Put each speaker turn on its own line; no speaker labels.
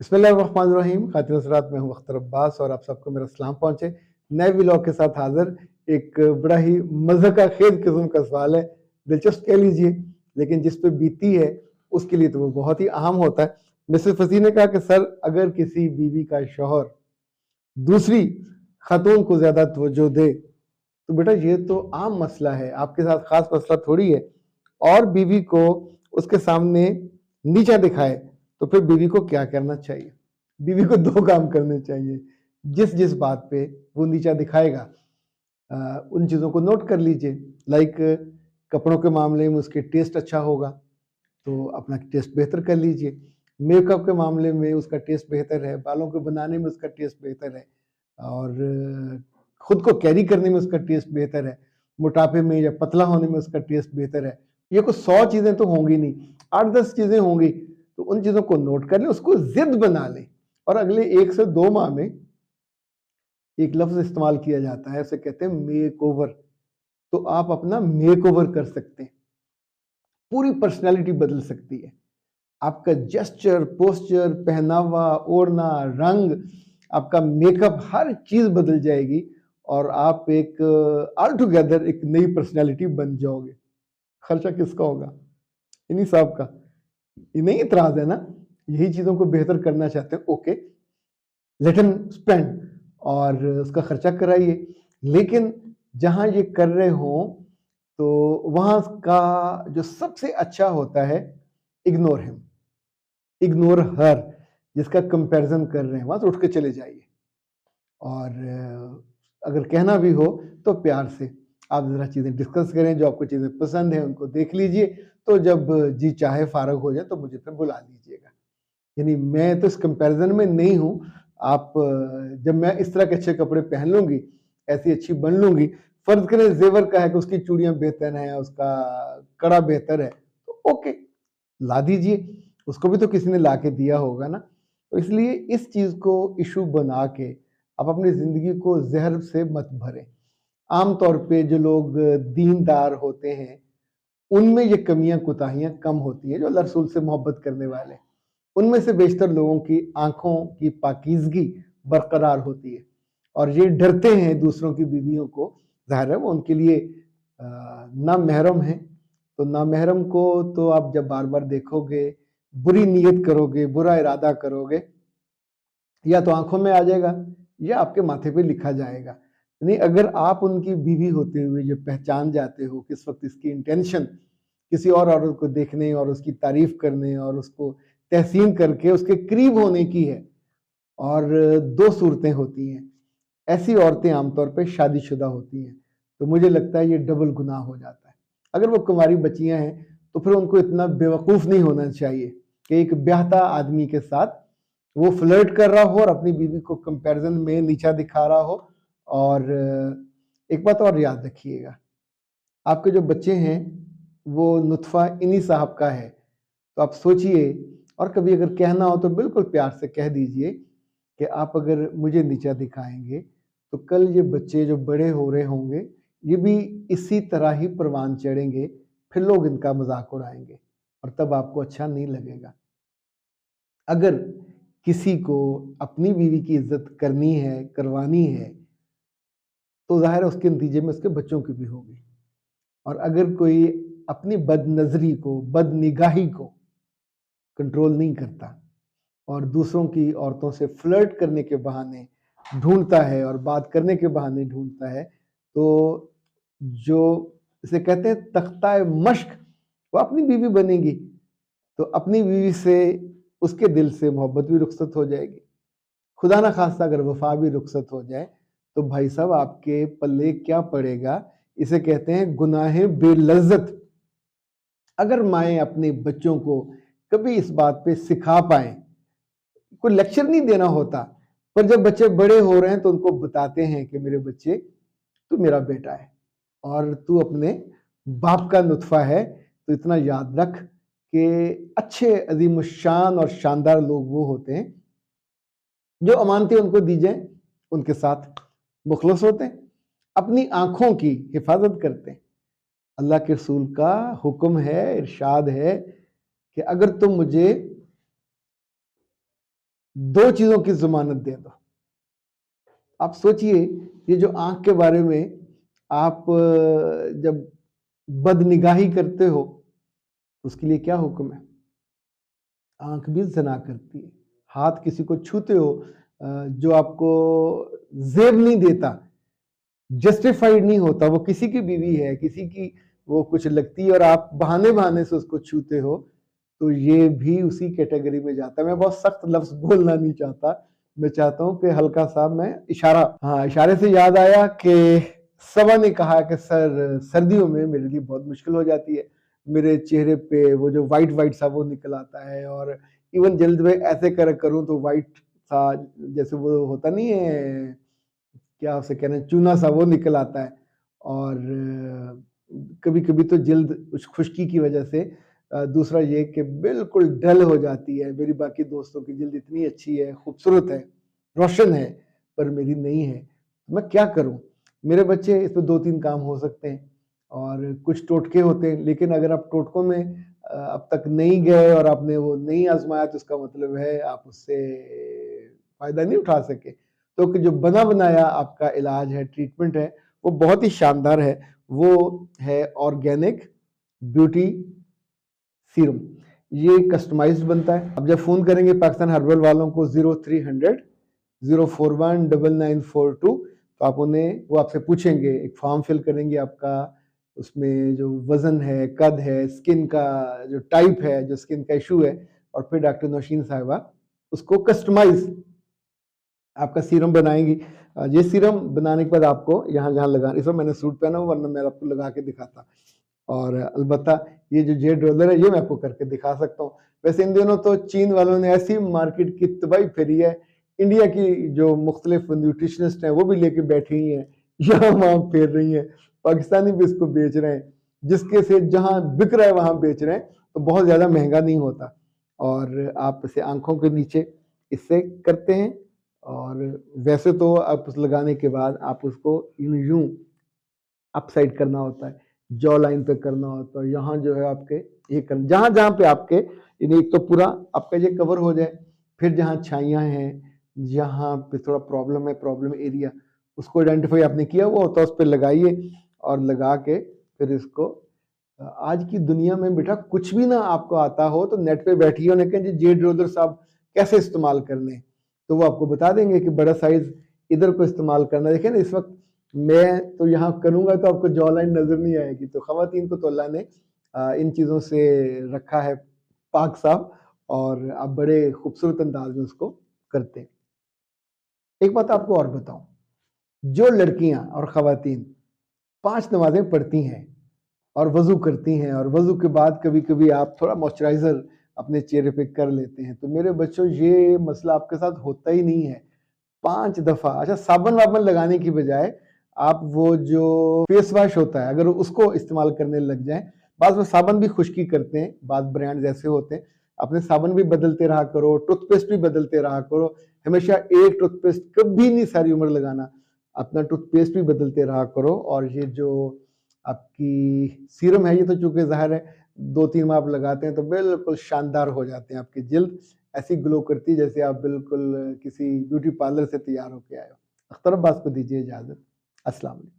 बिस्मिल्लाहिर्रहमानिर्रहीम। खातिन हज़रात, मैं हूँ अख्तर अब्बास और आप सबको मेरा सलाम पहुँचे। नए व्लॉग के साथ हाज़िर। एक बड़ा ही मज़े का खेज़ किस्म का सवाल है, दिलचस्प कह लीजिए, लेकिन जिस पे बीती है उसके लिए तो वो बहुत ही अहम होता है। मिसेस फसीह ने कहा कि सर, अगर किसी बीवी का शौहर दूसरी खातून को ज़्यादा तवज्जो दे तो बेटा ये तो आम मसला है, आपके साथ ख़ास मसला थोड़ी है। और बीवी को उसके सामने नीचा दिखाए तो फिर बीवी को क्या करना चाहिए? बीवी को 2 काम करने चाहिए। जिस बात पे वो नीचा दिखाएगा उन चीज़ों को नोट कर लीजिए। लाइक कपड़ों के मामले में उसके टेस्ट अच्छा होगा तो अपना टेस्ट बेहतर कर लीजिए। मेकअप के मामले में उसका टेस्ट बेहतर है, बालों को बनाने में उसका टेस्ट बेहतर है और खुद को कैरी करने में उसका टेस्ट बेहतर है, मोटापे में या पतला होने में उसका टेस्ट बेहतर है। ये कुछ 100 चीज़ें तो होंगी नहीं, 8-10 चीज़ें होंगी, तो उन चीज़ों को नोट कर लें, उसको ज़िद बना लें और अगले 1 से 2 माह में एक लफ्ज़ इस्तेमाल किया जाता है, उसे कहते हैं मेकओवर। तो आप अपना मेकओवर कर सकते हैं, पूरी पर्सनैलिटी बदल सकती है। आपका जेस्चर, पोस्चर, पहनावा, ओढ़ना, रंग, आपका मेकअप, हर चीज़ बदल जाएगी और आप एक ऑल टुगेदर एक नई पर्सनैलिटी बन जाओगे। खर्चा किसका होगा? इन्हीं साहब का। इन्हें इतराज़ है ना? यही चीज़ों को बेहतर करना चाहते हैं, ओके, लेट हिम स्पेंड और उसका खर्चा कराइए। लेकिन जहाँ ये कर रहे हों तो वहाँ का जो सबसे अच्छा होता है, इग्नोर हिम, इग्नोर हर। जिसका कंपैरिजन कर रहे हैं वहां से उठ के चले जाइए और अगर कहना भी हो तो प्यार से आप जरा चीजें डिस्कस करें, जो आपको चीजें पसंद है उनको देख लीजिए, तो जब जी चाहे फारग हो जाए तो मुझे फिर बुला लीजिएगा। यानी मैं तो इस कंपैरिजन में नहीं हूँ। आप जब मैं इस तरह के अच्छे कपड़े पहन लूंगी, ऐसी अच्छी बन लूंगी, फर्ज करें जेवर का है कि उसकी चूड़ियां बेहतर हैं, उसका कड़ा बेहतर है, तो ओके, ला दीजिए। उसको भी तो किसी ने ला के दिया होगा ना। तो इसलिए इस चीज को इशू बना के आप अपनी जिंदगी को जहर से मत भरें। आम तौर पे जो लोग दीनदार होते हैं उनमें ये कमियां कुताहियां कम होती हैं, जो अल्लाह रसूल से मोहब्बत करने वाले, उनमें से बेशतर लोगों की आंखों की पाकीज़गी बरकरार होती है और ये डरते हैं दूसरों की बीवियों को। ज़ाहिर है वो उनके लिए नामहरम है, तो नामहरम को तो आप जब बार-बार देखोगे, बुरी नीयत करोगे, बुरा इरादा करोगे, या तो आंखों में आ जाएगा या आपके माथे पे लिखा जाएगा। नहीं, अगर आप उनकी बीवी होते हुए जो पहचान जाते हो कि इस वक्त इसकी इंटेंशन किसी और औरत को देखने और उसकी तारीफ करने और उसको तहसीन करके उसके करीब होने की है, और 2 सूरतें होती हैं, ऐसी औरतें आमतौर पे शादीशुदा होती हैं, तो मुझे लगता है ये डबल गुनाह हो जाता है। अगर वो कुंवारी बच्चियां हैं तो फिर उनको इतना बेवकूफ़ नहीं होना चाहिए कि एक ब्याहता आदमी के साथ वो फ्लर्ट कर रहा हो और अपनी बीवी को कंपैरिजन में नीचा दिखा रहा हो। और एक बात और याद रखिएगा, आपके जो बच्चे हैं वो नुत्फा इन्हीं साहब का है, तो आप सोचिए, और कभी अगर कहना हो तो बिल्कुल प्यार से कह दीजिए कि आप अगर मुझे नीचा दिखाएंगे तो कल ये बच्चे जो बड़े हो रहे होंगे ये भी इसी तरह ही परवान चढ़ेंगे, फिर लोग इनका मजाक उड़ाएंगे और तब आपको अच्छा नहीं लगेगा। अगर किसी को अपनी बीवी की इज्जत करनी है, करवानी है, तो ज़ाहिर है उसके नतीजे में उसके बच्चों की भी होगी। और अगर कोई अपनी बदनज़री को, बदनिगाही को कंट्रोल नहीं करता और दूसरों की औरतों से फ्लर्ट करने के बहाने ढूंढता है और बात करने के बहाने ढूंढता है, तो जो इसे कहते हैं तख्ता मश्क, वो अपनी बीवी बनेगी, तो अपनी बीवी से उसके दिल से मोहब्बत भी रुखसत हो जाएगी। खुदा ना खास्ता अगर वफा भी रुखसत हो जाए तो भाई साहब आपके पल्ले क्या पड़ेगा? इसे कहते हैं गुनाहे बेलज्जत। अगर माएँ अपने बच्चों को कभी इस बात पे सिखा पाएँ, कोई लेक्चर नहीं देना होता, पर जब बच्चे बड़े हो रहे हैं तो उनको बताते हैं कि मेरे बच्चे, तू मेरा बेटा है और तू अपने बाप का नुत्फा है, तो इतना याद रख कि अच्छे अजीमुशान और शानदार लोग वो होते हैं जो अमानतें उनको दी जाएं उनके साथ मुखलस होते हैं, अपनी आंखों की हिफाजत करते हैं। अल्लाह के रसूल का हुक्म है, इरशाद है कि अगर तुम मुझे 2 चीज़ों की ज़मानत दे दो। आप सोचिए, ये जो आँख के बारे में आप जब बदनिगाही करते हो, उसके लिए क्या हुक्म है? आँख भी ज़ना करती है। हाथ किसी को छूते हो जो आपको ज़ेब नहीं देता, जस्टिफाइड नहीं होता, वो किसी की बीवी है, किसी की वो कुछ लगती है और आप बहाने-बहाने से उसको छूते हो, तो ये भी उसी कैटेगरी में जाता है। मैं बहुत सख्त लफ्ज़ बोलना नहीं चाहता, मैं चाहता हूँ कि हल्का-सा मैं इशारा, हाँ, इशारे से याद आया कि सबा ने कहा कि सर सर्दियों में मेरे लिए बहुत मुश्किल हो जाती है। मेरे चेहरे पे वो जो व्हाइट-व्हाइट सा वो निकल आता है और इवन जल्द में ऐसे करूँ तो व्हाइट सा जैसे वो होता नहीं है, क्या उसे कहते हैं, चूना सा वो निकल आता है और कभी-कभी तो जल्द उस खुश्की की वजह से दूसरा ये कि बिल्कुल डल हो जाती है। मेरी बाकी दोस्तों की जल्द इतनी अच्छी है, खूबसूरत है, रोशन है, पर मेरी नहीं है। मैं क्या करूँ? मेरे बच्चे इसमें 2-3 काम हो सकते हैं और कुछ टोटके होते हैं, लेकिन अगर आप टोटकों में अब तक नहीं गए और आपने वो नहीं आज़माया तो इसका मतलब है आप उससे फ़ायदा नहीं उठा सके। तो कि जो बना बनाया आपका इलाज है, ट्रीटमेंट है, वो बहुत ही शानदार है। वो है ऑर्गेनिक ब्यूटी सीरम। ये कस्टमाइज्ड बनता है। अब जब फ़ोन करेंगे पाकिस्तान हर्बल वालों को 0300 041 9942 तो आप उन्हें वो आपसे पूछेंगे, एक फॉर्म फिल करेंगे आपका, उसमें जो वज़न है, कद है, स्किन का जो टाइप है, जो स्किन का इश्यू है और फिर डॉक्टर नौशीन साहिबा उसको कस्टमाइज़ आपका सीरम बनाएँगी। ये सीरम बनाने के बाद आपको यहाँ-जहाँ लगाना, इस वक़्त मैंने सूट पहना हुआ वरना मैं आपको लगा के दिखाता। और अलबत्ता ये जो जेड रोलर है ये मैं आपको करके दिखा सकता हूँ। वैसे इन दिनों तो चीन वालों ने ऐसी मार्केट की तबाही फेरी है, इंडिया की जो मुख्तलिफ न्यूट्रिशनिस्ट हैं वो भी लेके बैठी हुई हैं, यहाँ-वहाँ फेर रही हैं, पाकिस्तानी भी इसको बेच रहे हैं। जिसके से जहाँ बिक रहा है वहाँ बेच रहे हैं, तो बहुत ज़्यादा महँगा नहीं होता और आप इसे आँखों के नीचे इससे करते हैं और वैसे तो आप उस लगाने के बाद आप उसको यूँ अप साइड करना होता है, जॉ लाइन पे करना होता है, यहाँ जो है आपके ये कर जहाँ-जहाँ पे आपके यानी एक तो पूरा आपका ये कवर हो जाए, फिर जहाँ छाइयाँ हैं, जहाँ पे थोड़ा प्रॉब्लम है, प्रॉब्लम एरिया, उसको आइडेंटिफ़ाई आपने किया हुआ होता है, उस पे लगाइए और लगा के फिर इसको आज की दुनिया में बेटा कुछ भी ना आपको आता हो तो नेट पे बैठिए, उन्हें कहें जी जेड रोलर साहब कैसे इस्तेमाल करने हैं, तो वो आपको बता देंगे कि बड़ा साइज़ इधर को इस्तेमाल करना है। देखिए ना इस वक़्त मैं तो यहाँ करूँगा तो आपको जॉ लाइन नज़र नहीं आएगी, तो ख़वातीन को तो अल्लाह ने इन चीज़ों से रखा है पाक साफ़ और आप बड़े खूबसूरत अंदाज़ में उसको करते हैं। एक बात आपको और बताऊँ, जो लड़कियाँ और ख़वातीन 5 नमाज़ें पढ़ती हैं और वज़ू करती हैं और वज़ू के बाद कभी-कभी आप थोड़ा मॉइस्चराइज़र अपने चेहरे पे कर लेते हैं, तो मेरे बच्चों ये मसला आपके साथ होता ही नहीं है। 5 दफ़ा अच्छा साबुन-वाबुन लगाने की बजाय आप वो जो फेस वॉश होता है अगर उसको इस्तेमाल करने लग जाएँ, बाद में साबुन भी खुश्की करते हैं, बाद ब्रांड्स ऐसे होते हैं, अपने साबुन भी बदलते रहा करो, टूथपेस्ट भी बदलते रहा करो, हमेशा एक टूथपेस्ट कभी नहीं सारी उम्र लगाना, अपना टूथपेस्ट भी बदलते रहा करो और ये जो आपकी सीरम है ये तो चूँकि ज़ाहिर है 2-3 माह आप लगाते हैं तो बिल्कुल शानदार हो जाते हैं, आपकी जिल्द ऐसी ग्लो करती है जैसे आप बिल्कुल किसी ब्यूटी पार्लर से तैयार होके आए हो। अख्तर अब्बास को दीजिए इजाज़त। अस्सलाम वालेकुम।